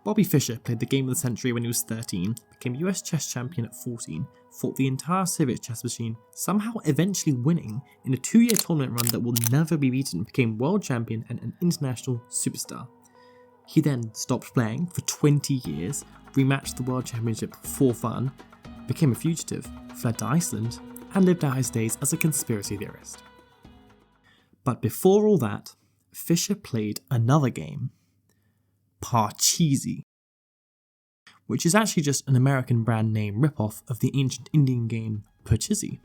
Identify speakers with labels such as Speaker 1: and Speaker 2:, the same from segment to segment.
Speaker 1: Bobby Fischer played the game of the century when he was 13, became US chess champion at 14, fought the entire Soviet chess machine, somehow eventually winning in a 2-year tournament run that will never be beaten, became world champion and an international superstar. He then stopped playing for 20 years, rematched the world championship for fun, became a fugitive, fled to Iceland, and lived out his days as a conspiracy theorist. But before all that, Fischer played another game, Parcheesi, which is actually just an American brand name ripoff of the ancient Indian game Purchisi.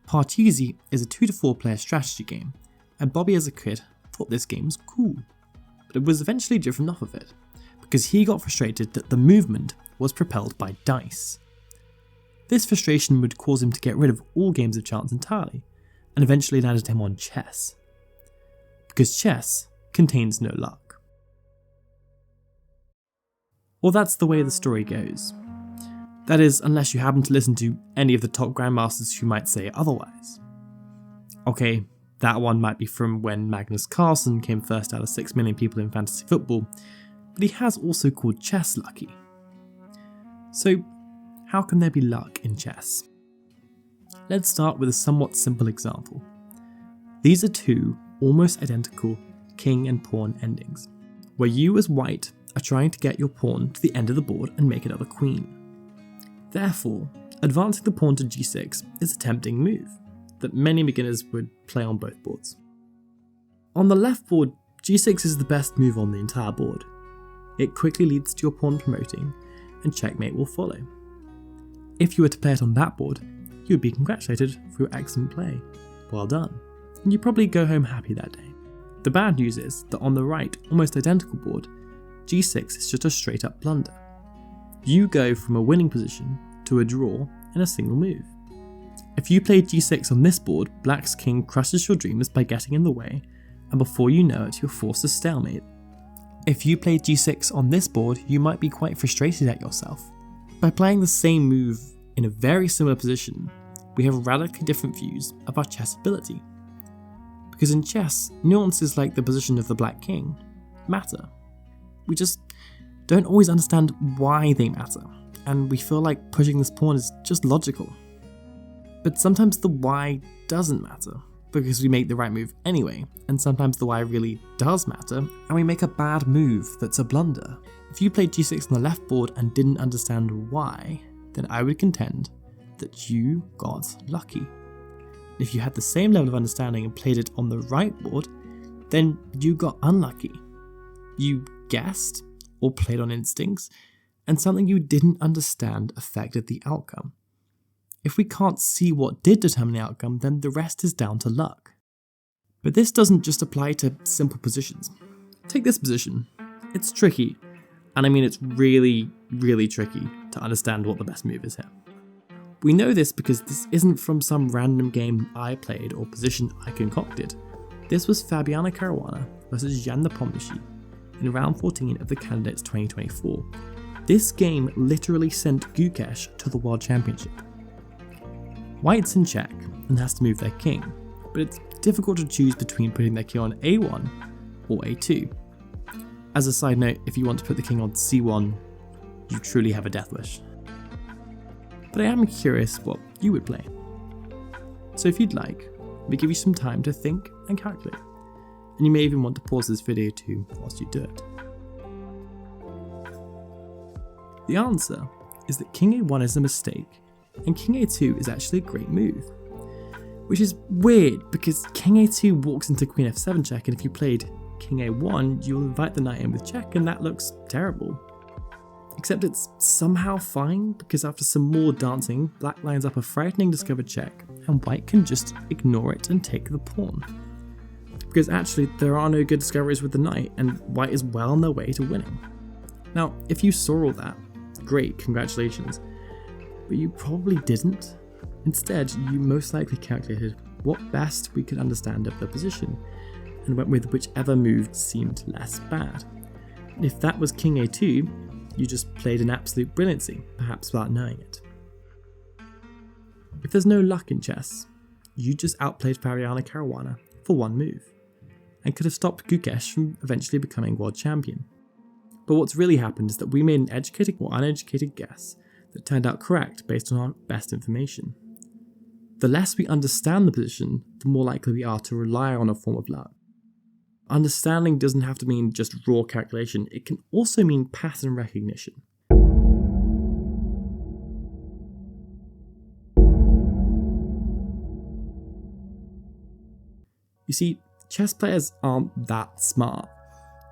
Speaker 1: Parcheesi is a 2 to 4 player strategy game, and Bobby as a kid thought this game was cool, but it was eventually driven off of it, because he got frustrated that the movement was propelled by dice. This frustration would cause him to get rid of all games of chance entirely, and eventually landed him on chess, because chess contains no luck. Or that's the way the story goes. That is, unless you happen to listen to any of the top grandmasters who might say otherwise. Okay, that one might be from when Magnus Carlsen came first out of 6 million people in fantasy football, but he has also called chess lucky. So, how can there be luck in chess? Let's start with a somewhat simple example. These are 2 almost identical king and pawn endings, where you as white are trying to get your pawn to the end of the board and make another queen. Therefore, advancing the pawn to g6 is a tempting move that many beginners would play on both boards. On the left board, g6 is the best move on the entire board. It quickly leads to your pawn promoting, and checkmate will follow. If you were to play it on that board, you would be congratulated for your excellent play. Well done. And you'd probably go home happy that day. The bad news is that on the right, almost identical board, g6 is just a straight up blunder. You go from a winning position to a draw in a single move. If you play g6 on this board, black's king crushes your dreams by getting in the way, and before you know it, you're forced to stalemate. If you play g6 on this board, you might be quite frustrated at yourself. By playing the same move in a very similar position, we have radically different views of our chess ability. Because in chess, nuances like the position of the black king matter. We just don't always understand why they matter, and we feel like pushing this pawn is just logical. But sometimes the why doesn't matter, because we make the right move anyway, and sometimes the why really does matter, and we make a bad move that's a blunder. If you played g6 on the left board and didn't understand why, then I would contend that you got lucky. If you had the same level of understanding and played it on the right board, then you got unlucky. You guessed or played on instincts, and something you didn't understand affected the outcome. If we can't see what did determine the outcome, then the rest is down to luck. But this doesn't just apply to simple positions. Take this position. It's tricky, and I mean it's really, really tricky to understand what the best move is here. We know this because this isn't from some random game I played or position I concocted. This was Fabiano Caruana versus Jan Nepomniachtchi in round 14 of the Candidates 2024. This game literally sent Gukesh to the World Championship. White's in check and has to move their king, but it's difficult to choose between putting their king on a1 or a2. As a side note, if you want to put the king on c1, you truly have a death wish. But I am curious what you would play. So if you'd like, we give you some time to think and calculate, and you may even want to pause this video too whilst you do it. The answer is that king a1 is a mistake, and king a2 is actually a great move. Which is weird, because king a2 walks into queen f7 check, and if you played king a1, you'll invite the knight in with check, and that looks terrible. Except it's somehow fine, because after some more dancing, black lines up a frightening discovered check, and white can just ignore it and take the pawn. Because actually, there are no good discoveries with the knight, and white is well on their way to winning. Now, if you saw all that, great, congratulations. But you probably didn't. Instead, you most likely calculated what best we could understand of the position, and went with whichever move seemed less bad. And if that was king a2, you just played an absolute brilliancy, perhaps without knowing it. If there's no luck in chess, you just outplayed Fabiano Caruana for one move, and could have stopped Gukesh from eventually becoming world champion. But what's really happened is that we made an educated or uneducated guess that turned out correct based on our best information. The less we understand the position, the more likely we are to rely on a form of luck. Understanding doesn't have to mean just raw calculation, it can also mean pattern recognition. You see, chess players aren't that smart.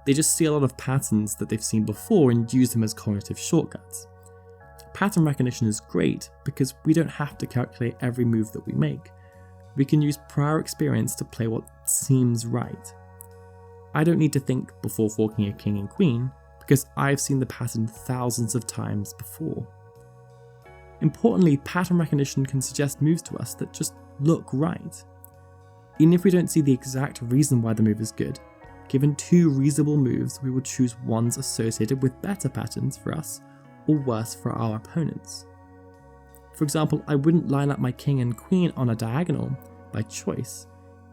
Speaker 1: They just see a lot of patterns that they've seen before and use them as cognitive shortcuts. Pattern recognition is great because we don't have to calculate every move that we make. We can use prior experience to play what seems right. I don't need to think before forking a king and queen because I've seen the pattern thousands of times before. Importantly, pattern recognition can suggest moves to us that just look right. Even if we don't see the exact reason why the move is good, given two reasonable moves, we will choose ones associated with better patterns for us or worse for our opponents. For example, I wouldn't line up my king and queen on a diagonal by choice,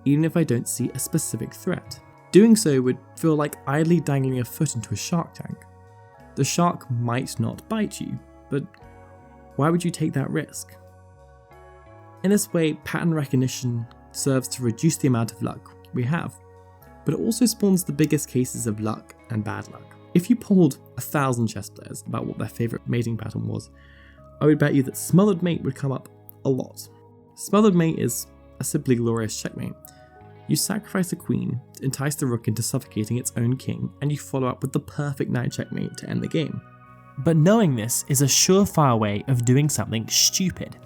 Speaker 1: even if I don't see a specific threat. Doing so would feel like idly dangling a foot into a shark tank. The shark might not bite you, but why would you take that risk? In this way, pattern recognition serves to reduce the amount of luck we have, but it also spawns the biggest cases of luck and bad luck. If you polled 1,000 chess players about what their favourite mating pattern was, I would bet you that Smothered Mate would come up a lot. Smothered Mate is a simply glorious checkmate. You sacrifice a queen to entice the rook into suffocating its own king, and you follow up with the perfect knight checkmate to end the game.
Speaker 2: But knowing this is a surefire way of doing something stupid.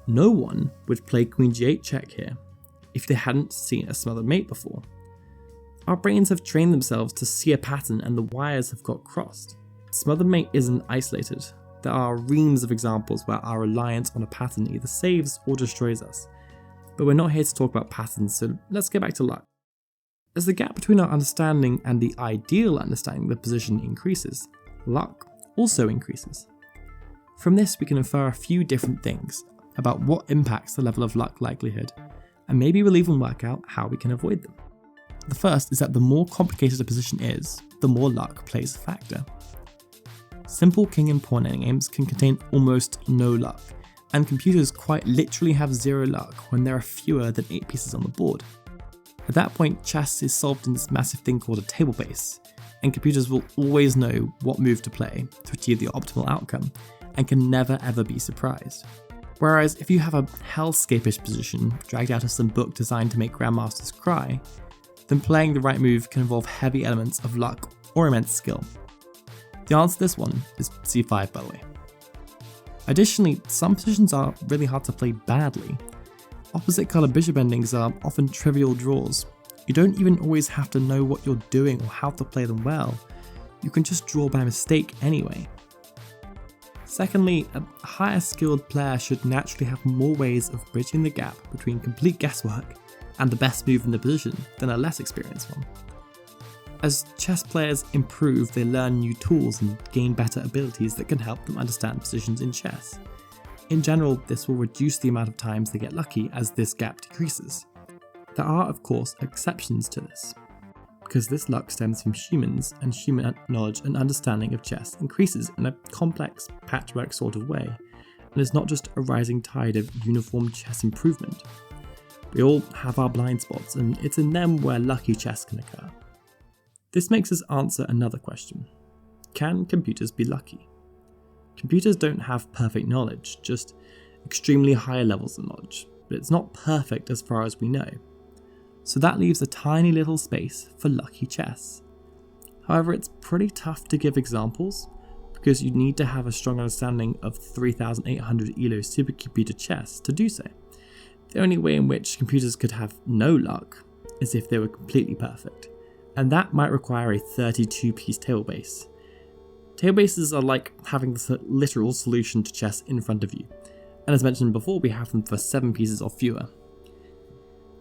Speaker 1: No one would play queen g8 check here if they hadn't seen a Smothered Mate before. Our brains have trained themselves to see a pattern and the wires have got crossed. Smothered Mate isn't isolated. There are reams of examples where our reliance on a pattern either saves or destroys us. But we're not here to talk about patterns, so let's get back to luck. As the gap between our understanding and the ideal understanding of the position increases, luck also increases. From this we can infer a few different things about what impacts the level of luck likelihood, and maybe we'll even work out how we can avoid them. The first is that the more complicated a position is, the more luck plays a factor. Simple king and pawn endgames can contain almost no luck, and computers quite literally have zero luck when there are fewer than 8 pieces on the board. At that point, chess is solved in this massive thing called a tablebase, and computers will always know what move to play to achieve the optimal outcome, and can never ever be surprised. Whereas if you have a hellscapish position dragged out of some book designed to make grandmasters cry, then playing the right move can involve heavy elements of luck or immense skill. The answer to this one is c5, by the way. Additionally, some positions are really hard to play badly. Opposite colour bishop endings are often trivial draws. You don't even always have to know what you're doing or how to play them well. You can just draw by mistake anyway. Secondly, a higher skilled player should naturally have more ways of bridging the gap between complete guesswork and the best move in the position than a less experienced one. As chess players improve, they learn new tools and gain better abilities that can help them understand positions in chess. In general, this will reduce the amount of times they get lucky as this gap decreases. There are, of course, exceptions to this, because this luck stems from humans, and human knowledge and understanding of chess increases in a complex, patchwork sort of way, and is not just a rising tide of uniform chess improvement. We all have our blind spots, and it's in them where lucky chess can occur. This makes us answer another question. Can computers be lucky? Computers don't have perfect knowledge, just extremely high levels of knowledge, but it's not perfect as far as we know. So that leaves a tiny little space for lucky chess. However, it's pretty tough to give examples, because you need to have a strong understanding of 3800 ELO supercomputer chess to do so. The only way in which computers could have no luck is if they were completely perfect, and that might require a 32-piece tablebase. Tablebases are like having the literal solution to chess in front of you, and as mentioned before, we have them for 7 pieces or fewer.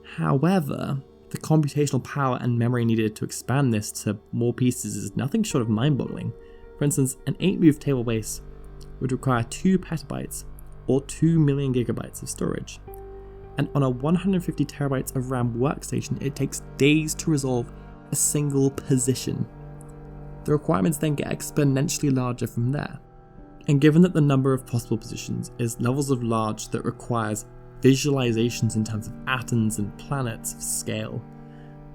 Speaker 1: However, the computational power and memory needed to expand this to more pieces is nothing short of mind-boggling. For instance, an 8-move tablebase would require 2 petabytes or 2 million gigabytes of storage. And on a 150 terabytes of RAM workstation, it takes days to resolve a single position. the requirements then get exponentially larger from there. And given that the number of possible positions is levels of large that requires visualizations in terms of atoms and planets of scale,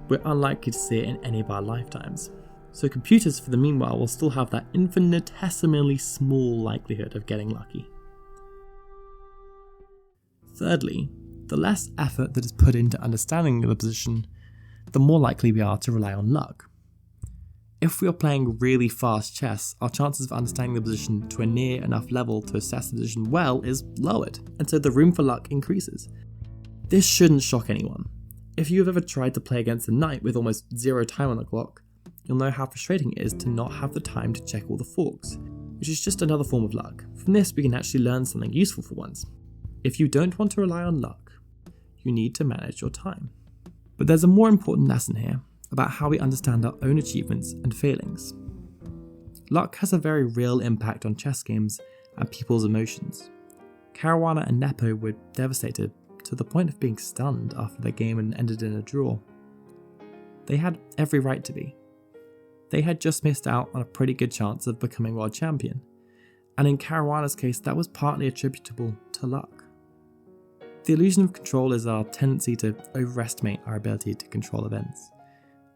Speaker 1: we're unlikely to see it in any of our lifetimes. So computers, for the meanwhile, will still have that infinitesimally small likelihood of getting lucky. Thirdly, the less effort that is put into understanding the position, the more likely we are to rely on luck. If we are playing really fast chess, our chances of understanding the position to a near enough level to assess the position well is lowered, and so the room for luck increases. This shouldn't shock anyone. If you have ever tried to play against a knight with almost zero time on the clock, you'll know how frustrating it is to not have the time to check all the forks, which is just another form of luck. From this, we can actually learn something useful for once. If you don't want to rely on luck, you need to manage your time. But there's a more important lesson here about how we understand our own achievements and failings. Luck has a very real impact on chess games and people's emotions. Caruana and Nepo were devastated to the point of being stunned after their game had ended in a draw. They had every right to be. They had just missed out on a pretty good chance of becoming world champion, and in Caruana's case that was partly attributable to luck. The illusion of control is our tendency to overestimate our ability to control events,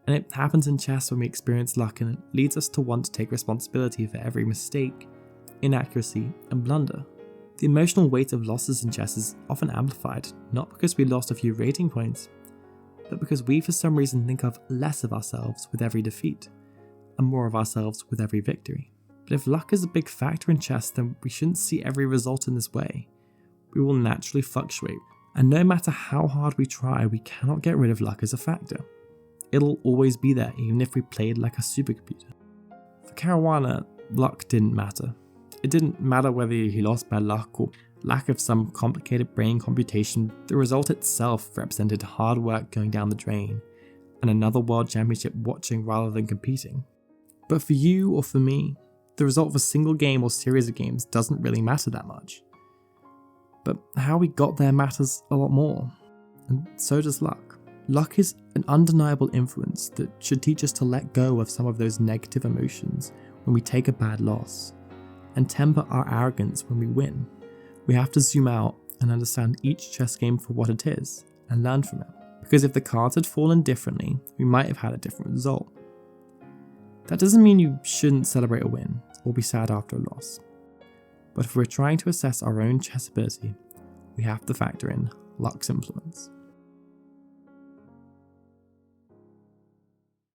Speaker 1: and it happens in chess when we experience luck, and it leads us to want to take responsibility for every mistake, inaccuracy, and blunder. The emotional weight of losses in chess is often amplified, not because we lost a few rating points, but because we for some reason think of less of ourselves with every defeat, and more of ourselves with every victory. But if luck is a big factor in chess, then we shouldn't see every result in this way. We will naturally fluctuate, and no matter how hard we try, we cannot get rid of luck as a factor. It'll always be there, even if we played like a supercomputer. For Caruana, luck didn't matter. It didn't matter whether he lost by luck or lack of some complicated brain computation. The result itself represented hard work going down the drain, and another world championship watching rather than competing. But for you or for me, the result of a single game or series of games doesn't really matter that much. But how we got there matters a lot more, and so does luck. Luck is an undeniable influence that should teach us to let go of some of those negative emotions when we take a bad loss, and temper our arrogance when we win. We have to zoom out and understand each chess game for what it is, and learn from it. Because if the cards had fallen differently, we might have had a different result. That doesn't mean you shouldn't celebrate a win, or be sad after a loss. But if we're trying to assess our own chess ability, we have to factor in luck's influence.